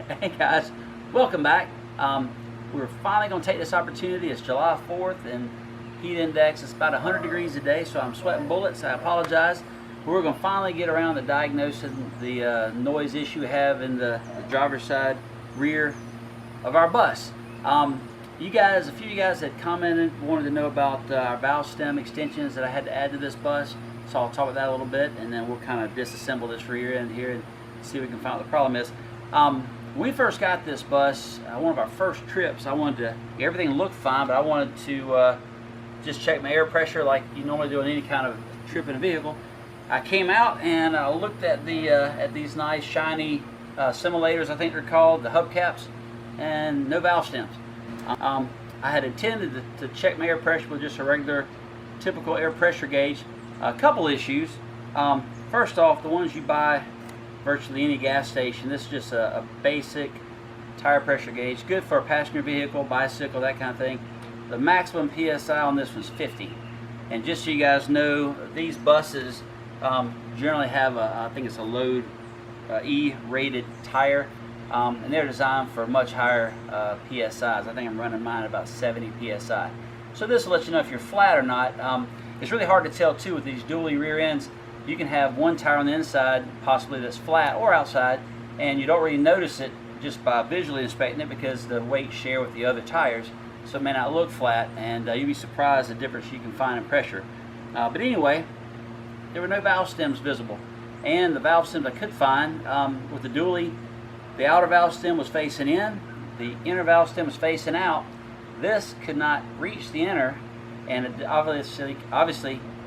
Hey guys, welcome back. We're finally going to take this opportunity. It's July 4th and heat index is about 100 degrees a day, so I'm sweating bullets. I apologize. We're going to finally get around to diagnosing the noise issue we have in the driver's side rear of our bus. A few of you guys had commented, wanted to know about our valve stem extensions that I had to add to this bus. So I'll talk about that a little bit, and then we'll kind of disassemble this rear end here and see if we can find what the problem is. When we first got this bus, one of our first trips, I wanted to, everything looked fine, but I wanted to just check my air pressure like you normally do on any kind of trip in a vehicle. I came out and I looked at these nice shiny simulators, I think they're called, the hubcaps, and no valve stems. I had intended to check my air pressure with just a regular, typical air pressure gauge. A couple issues. First off, the ones you buy virtually any gas station, this is just a basic tire pressure gauge, good for a passenger vehicle, bicycle, that kind of thing. The maximum PSI on this was 50. And just so you guys know, these buses generally have I think it's a load E-rated tire, and they're designed for much higher PSIs. I think I'm running mine at about 70 PSI. So this will let you know if you're flat or not. It's really hard to tell too with these dually rear ends. You can have one tire on the inside, possibly that's flat or outside, and you don't really notice it just by visually inspecting it because the weights share with the other tires, so it may not look flat, and you'd be surprised the difference you can find in pressure. But anyway, there were no valve stems visible, and the valve stems I could find with the dually, the outer valve stem was facing in, the inner valve stem was facing out. This could not reach the inner, and it obviously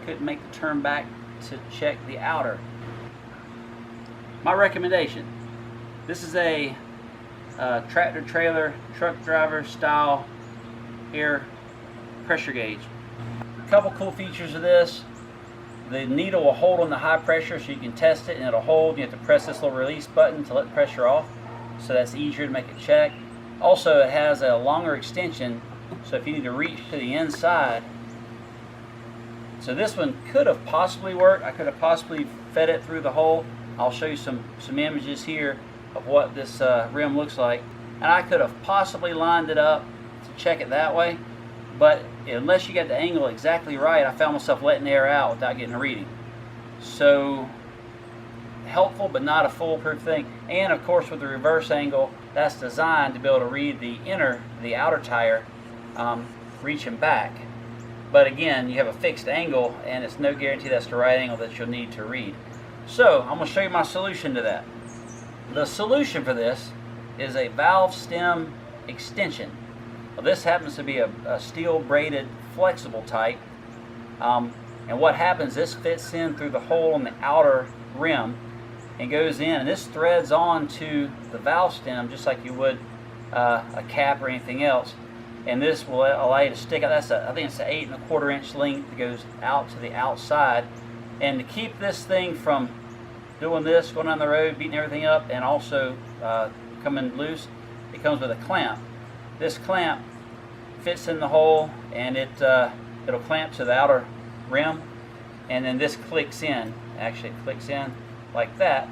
couldn't make the turn back to check the outer. My recommendation, this is a tractor trailer truck driver style air pressure gauge. A couple cool features of this: the needle will hold on the high pressure so you can test it and it'll hold. You have to press this little release button to let the pressure off, so that's easier to make it check. Also, it has a longer extension, so if you need to reach to the inside. So this one could have possibly worked. I could have possibly fed it through the hole. I'll show you some images here of what this rim looks like. And I could have possibly lined it up to check it that way. But unless you get the angle exactly right, I found myself letting the air out without getting a reading. So helpful, but not a foolproof thing. And of course with the reverse angle, that's designed to be able to read the outer tire reaching back. But again, you have a fixed angle, and it's no guarantee that's the right angle that you'll need to read. So I'm going to show you my solution to that. The solution for this is a valve stem extension. Well, this happens to be a steel braided flexible type. And what happens, this fits in through the hole in the outer rim and goes in, and this threads on to the valve stem just like you would a cap or anything else. And this will allow you to stick out. I think it's an 8 1/4 inch length that goes out to the outside. And to keep this thing from doing this, going down the road, beating everything up, and also coming loose, it comes with a clamp. This clamp fits in the hole, and it'll clamp to the outer rim, and then this clicks in. Actually, it clicks in like that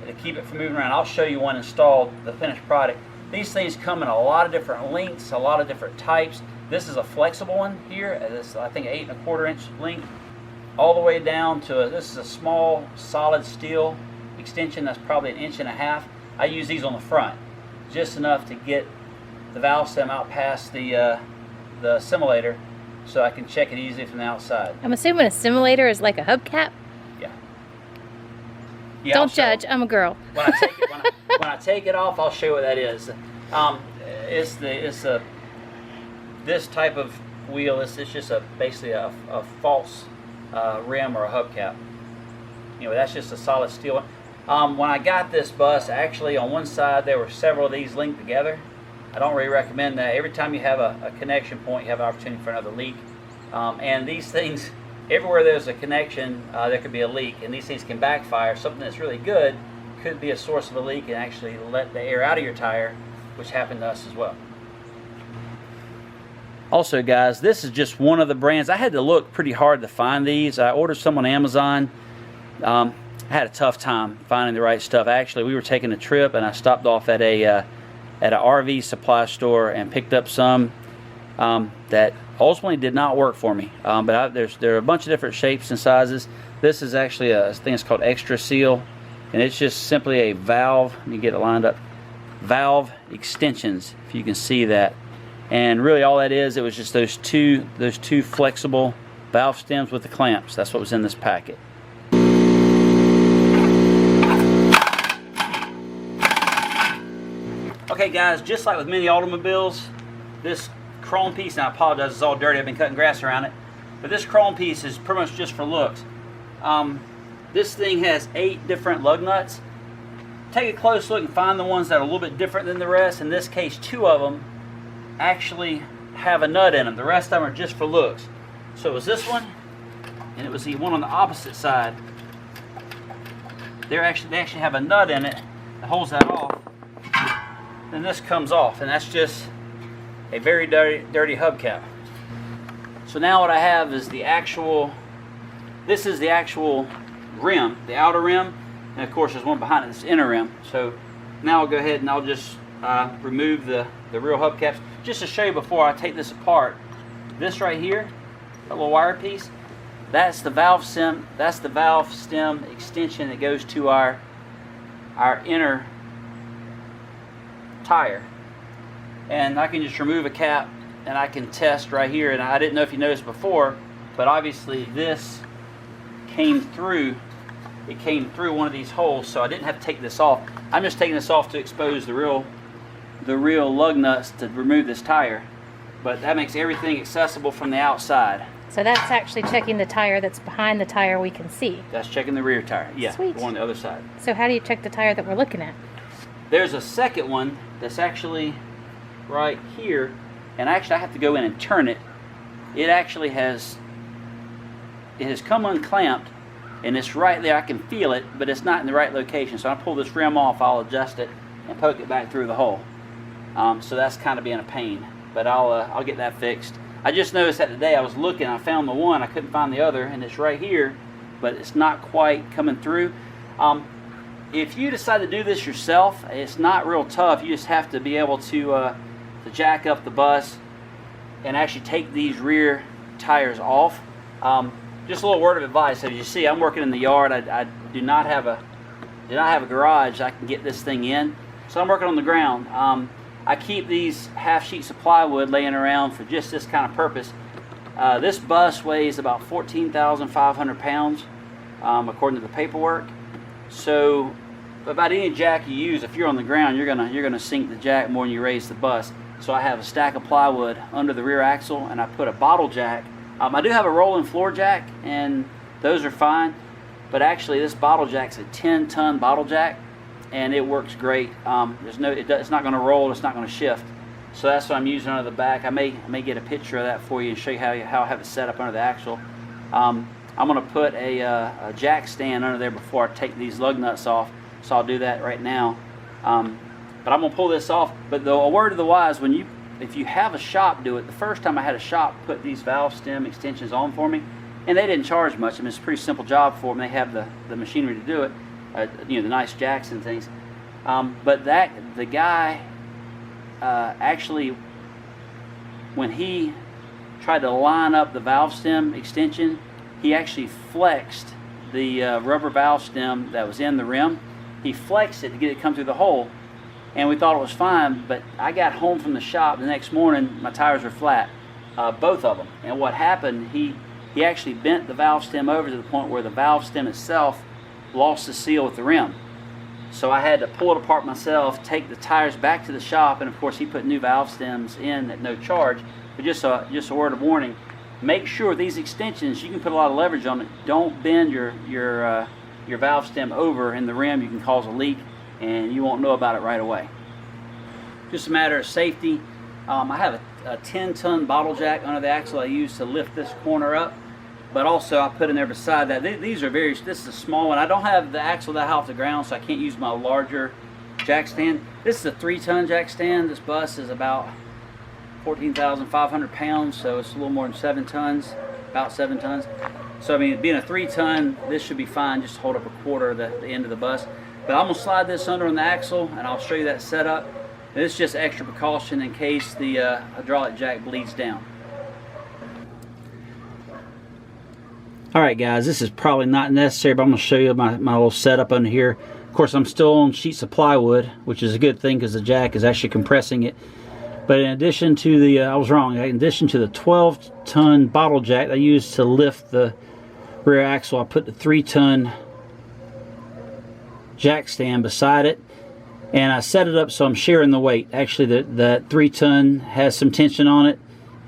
to keep it from moving around. I'll show you one installed, the finished product. These things come in a lot of different lengths, a lot of different types. This is a flexible one here. This, I think, 8 1/4 inch length, all the way down to this is a small solid steel extension that's probably 1.5 inches. I use these on the front, just enough to get the valve stem out past the simulator, so I can check it easily from the outside. I'm assuming a simulator is like a hubcap. Yeah, don't judge. I'm a girl. When I take it off, I'll show you what that is. This type of wheel. It's just basically a false rim or a hubcap. That's just a solid steel one. When I got this bus, actually on one side there were several of these linked together. I don't really recommend that. Every time you have a connection point, you have an opportunity for another leak. And these things, everywhere there's a connection, there could be a leak, and these things can backfire. Something that's really good could be a source of a leak and actually let the air out of your tire, which happened to us as well. Also, guys, this is just one of the brands. I had to look pretty hard to find these. I ordered some on Amazon. I had a tough time finding the right stuff. Actually, we were taking a trip, and I stopped off at an RV supply store and picked up some that ultimately did not work for me. But there are a bunch of different shapes and sizes. This is actually a thing that's called Extra Seal, and it's just simply a valve. Let me get it lined up. Valve extensions, if you can see that. And really, all that is, it was just those two flexible valve stems with the clamps. That's what was in this packet. Okay guys, just like with many automobiles, this chrome piece, and I apologize, it's all dirty, I've been cutting grass around it, but this chrome piece is pretty much just for looks. This thing has 8 different lug nuts. Take a close look and find the ones that are a little bit different than the rest. In this case, 2 of them actually have a nut in them. The rest of them are just for looks. So it was this one, and it was the one on the opposite side. They actually have a nut in it that holds that off. Then this comes off, and that's just a very dirty hubcap. So now what I have is this is the actual rim, the outer rim, and of course there's one behind it, this inner rim. So now I'll go ahead and I'll just remove the real hubcaps. Just to show you before I take this apart, this right here, that little wire piece, that's the valve stem extension that goes to our inner tire. And I can just remove a cap and I can test right here. And I didn't know if you noticed before, but obviously this came through. It came through one of these holes, so I didn't have to take this off. I'm just taking this off to expose the real lug nuts to remove this tire. But that makes everything accessible from the outside. So that's actually checking the tire that's behind the tire we can see. That's checking the rear tire. Yeah, Sweet. The one on the other side. So how do you check the tire that we're looking at? There's a second one that's actually right here, and actually I have to go in and turn it. It actually has come unclamped, and it's right there. I can feel it, but it's not in the right location. So I pull this rim off, I'll adjust it and poke it back through the hole. So that's kind of being a pain, but I'll get that fixed. I just noticed that today I was looking, I found the one, I couldn't find the other, and it's right here, but it's not quite coming through. If you decide to do this yourself, it's not real tough. You just have to be able to jack up the bus and actually take these rear tires off. Just a little word of advice. As you see, I'm working in the yard. I do not have a garage I can get this thing in, so I'm working on the ground. I keep these half sheets of plywood laying around for just this kind of purpose. This bus weighs about 14,500 pounds, according to the paperwork. So about any jack you use, if you're on the ground, you're gonna sink the jack more than you raise the bus. So I have a stack of plywood under the rear axle, and I put a bottle jack. I do have a rolling floor jack, and those are fine. But actually, this bottle jack's a 10-ton bottle jack, and it works great. It's not going to roll. It's not going to shift. So that's what I'm using under the back. I may get a picture of that for you and show you how I have it set up under the axle. I'm going to put a jack stand under there before I take these lug nuts off. So I'll do that right now. But I'm going to pull this off. But a word of the wise, if you have a shop do it, the first time I had a shop put these valve stem extensions on for me, and they didn't charge much. I mean, it's a pretty simple job for them. They have the machinery to do it, the nice jacks and things. But the guy actually, when he tried to line up the valve stem extension, he actually flexed the rubber valve stem that was in the rim. He flexed it to get it to come through the hole, and we thought it was fine. But I got home from the shop the next morning, my tires were flat, both of them. And what happened, he actually bent the valve stem over to the point where the valve stem itself lost the seal with the rim. So I had to pull it apart myself, take the tires back to the shop, and of course he put new valve stems in at no charge. But just a word of warning, make sure these extensions, you can put a lot of leverage on it. Don't bend your valve stem over in the rim. You can cause a leak, and you won't know about it right away. Just a matter of safety. I have a 10-ton bottle jack under the axle I use to lift this corner up, but also I put in there beside that. This is a small one. I don't have the axle that high off the ground, so I can't use my larger jack stand. This is a 3-ton jack stand. This bus is about 14,500 pounds, so it's a little more than 7 tons. about 7 tons. So I mean, being a 3-ton, this should be fine, just hold up a quarter of the end of the bus. But I'm gonna slide this under on the axle, and I'll show you that setup. And it's just extra precaution in case the hydraulic jack bleeds down. All right, guys, this is probably not necessary, but I'm gonna show you my little setup under here. Of course, I'm still on sheets of plywood, which is a good thing because the jack is actually compressing it. But in addition to the, I was wrong, in addition to the 12-ton bottle jack I used to lift the rear axle, I put the 3-ton jack stand beside it, and I set it up so I'm sharing the weight. Actually, the 3-ton has some tension on it,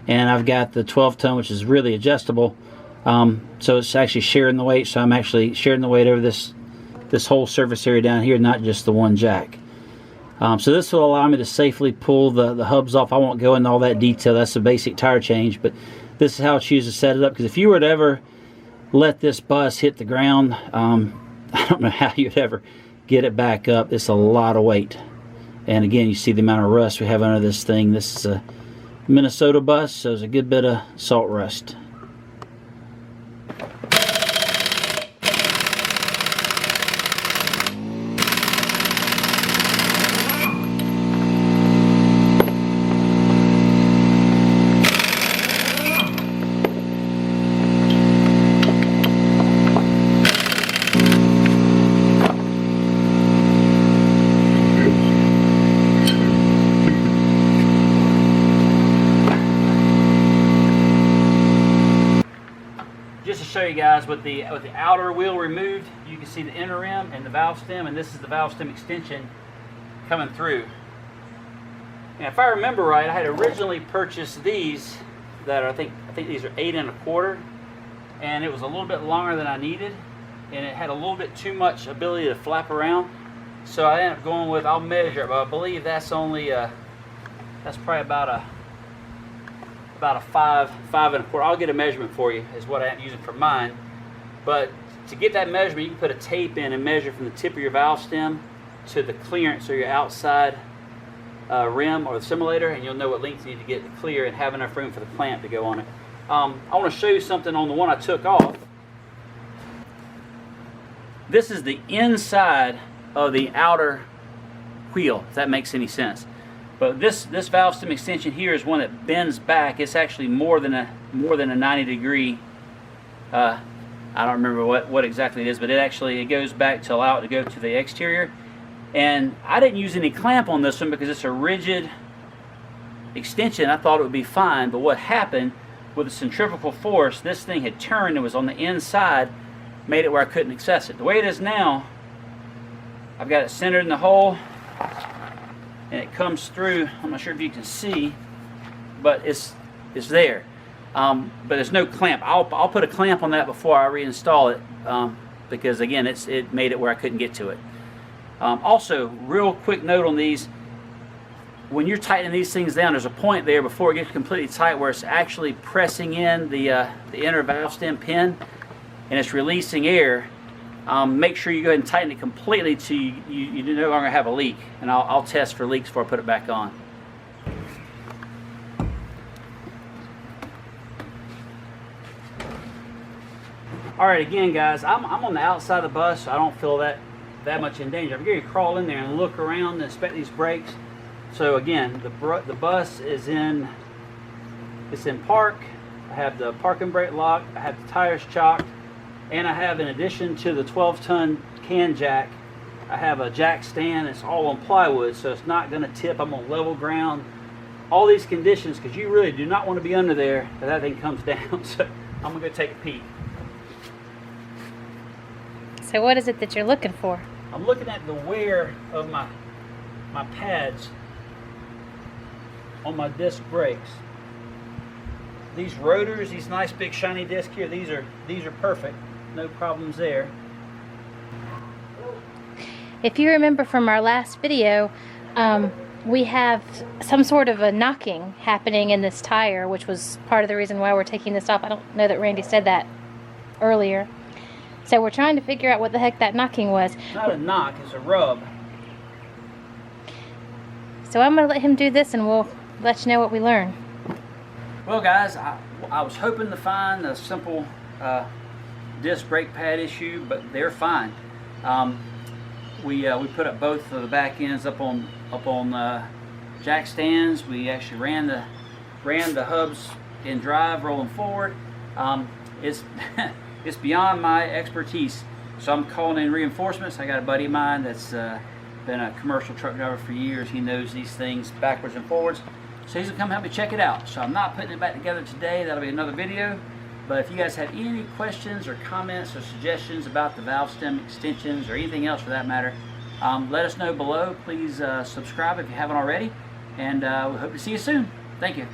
and I've got the 12-ton, which is really adjustable. So it's actually sharing the weight, so I'm actually sharing the weight over this whole surface area down here, not just the one jack. So this will allow me to safely pull the hubs off. I won't go into all that detail, that's a basic tire change, but this is how I choose to set it up, because if you were to ever let this bus hit the ground, I don't know how you'd ever get it back up. It's a lot of weight. And again, you see the amount of rust we have under this thing. This is a Minnesota bus, so there's a good bit of salt rust. Just to show you guys, with the outer wheel removed, you can see the inner rim and the valve stem, and this is the valve stem extension coming through. And if I remember right, I had originally purchased these that are, I think these are 8 1/4, and it was a little bit longer than I needed, and it had a little bit too much ability to flap around. So I ended up going with, I'll measure it, but I believe that's only that's probably about a 5 1/4. I'll get a measurement for you, is what I'm using for mine. But to get that measurement, you can put a tape in and measure from the tip of your valve stem to the clearance or your outside rim or the simulator, and you'll know what length you need to get to clear and have enough room for the clamp to go on it. I want to show you something on the one I took off. This is the inside of the outer wheel, if that makes any sense. But this valve stem extension here is one that bends back. It's actually more than a 90-degree. I don't remember what exactly it is, but it goes back to allow it to go to the exterior. And I didn't use any clamp on this one because it's a rigid extension. I thought it would be fine, but what happened with the centrifugal force, this thing had turned and was on the inside, made it where I couldn't access it. The way it is now, I've got it centered in the hole, and it comes through. I'm not sure if you can see, but it's there. But there's no clamp. I'll put a clamp on that before I reinstall it, because again, it made it where I couldn't get to it. Also, real quick note on these: when you're tightening these things down, there's a point there before it gets completely tight where it's actually pressing in the inner valve stem pin, and it's releasing air. Make sure you go ahead and tighten it completely till you no longer have a leak. And I'll test for leaks before I put it back on. Alright, again guys, I'm on the outside of the bus, so I don't feel that much in danger. I'm going to crawl in there and look around and inspect these brakes. So again, the bus is in park. I have the parking brake lock, I have the tires chocked, and I have, in addition to the 12-ton can jack, I have a jack stand. It's all on plywood, so it's not going to tip. I'm on level ground. All these conditions, because you really do not want to be under there if that thing comes down. So I'm going to go take a peek. So what is it that you're looking for? I'm looking at the wear of my pads on my disc brakes. These rotors, these nice big shiny discs here, these are perfect. No problems there. If you remember from our last video, we have some sort of a knocking happening in this tire, which was part of the reason why we're taking this off. I don't know that Randy said that earlier. So we're trying to figure out what the heck that knocking was. It's not a knock, it's a rub. So I'm going to let him do this and we'll let you know what we learn. Well, guys, I was hoping to find a simple disc brake pad issue, but they're fine. We put up both of the back ends up on jack stands. We actually ran the hubs in drive, rolling forward. It's it's beyond my expertise, so I'm calling in reinforcements. I got a buddy of mine that's been a commercial truck driver for years. He knows these things backwards and forwards, so he's gonna come help me check it out. So I'm not putting it back together today. That'll be another video. But if you guys have any questions or comments or suggestions about the valve stem extensions or anything else for that matter, let us know below. Please subscribe if you haven't already, and we hope to see you soon. Thank you.